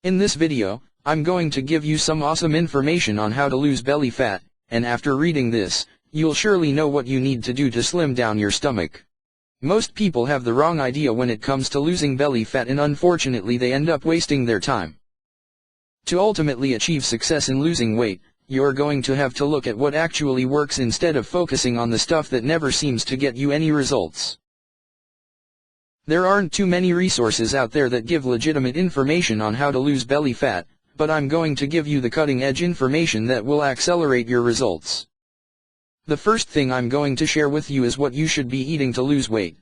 In this video, I'm going to give you some awesome information on how to lose belly fat, and after reading this, you'll surely know what you need to do to slim down your stomach. Most people have the wrong idea when it comes to losing belly fat, and unfortunately they end up wasting their time. To ultimately achieve success in losing weight, you're going to have to look at what actually works instead of focusing on the stuff that never seems to get you any results. There aren't too many resources out there that give legitimate information on how to lose belly fat, but I'm going to give you the cutting-edge information that will accelerate your results. The first thing I'm going to share with you is what you should be eating to lose weight.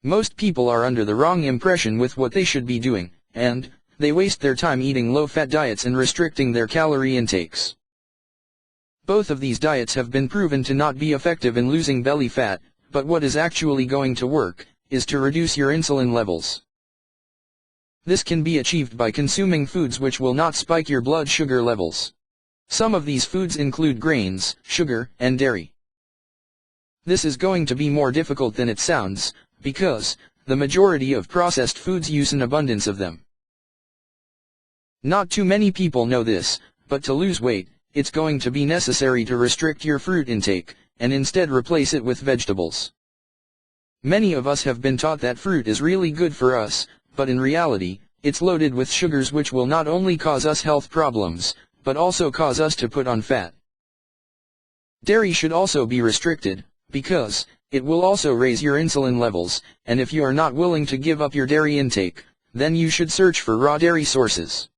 Most people are under the wrong impression with what they should be doing, and they waste their time eating low-fat diets and restricting their calorie intakes. Both of these diets have been proven to not be effective in losing belly fat, but what is actually going to work is to reduce your insulin levels. This can be achieved by consuming foods which will not spike your blood sugar levels. Some of these foods include grains, sugar, and dairy. This is going to be more difficult than it sounds, because the majority of processed foods use an abundance of them. Not too many people know this, but to lose weight, it's going to be necessary to restrict your fruit intake, and instead replace it with vegetables. Many of us have been taught that fruit is really good for us, but in reality, it's loaded with sugars which will not only cause us health problems, but also cause us to put on fat. Dairy should also be restricted, because it will also raise your insulin levels, and if you are not willing to give up your dairy intake, then you should search for raw dairy sources.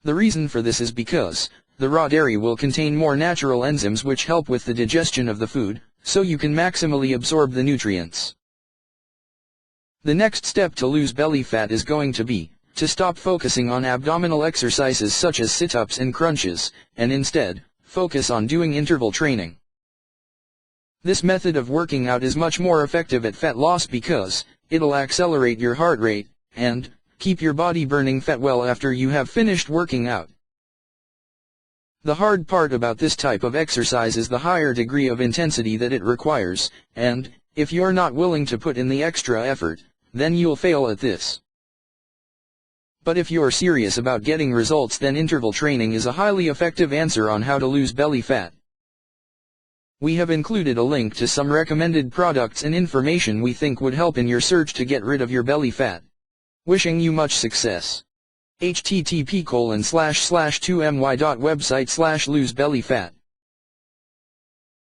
The reason for this is because the raw dairy will contain more natural enzymes which help with the digestion of the food, so you can maximally absorb the nutrients. The next step to lose belly fat is going to be to stop focusing on abdominal exercises such as sit-ups and crunches, and instead focus on doing interval training. This method of working out is much more effective at fat loss because it'll accelerate your heart rate and keep your body burning fat well after you have finished working out. The hard part about this type of exercise is the higher degree of intensity that it requires, and if you're not willing to put in the extra effort, then you'll fail at this. But if you're serious about getting results, then interval training is a highly effective answer on how to lose belly fat. We have included a link to some recommended products and information we think would help in your search to get rid of your belly fat. Wishing you much success. http://2my.website/losebellyfat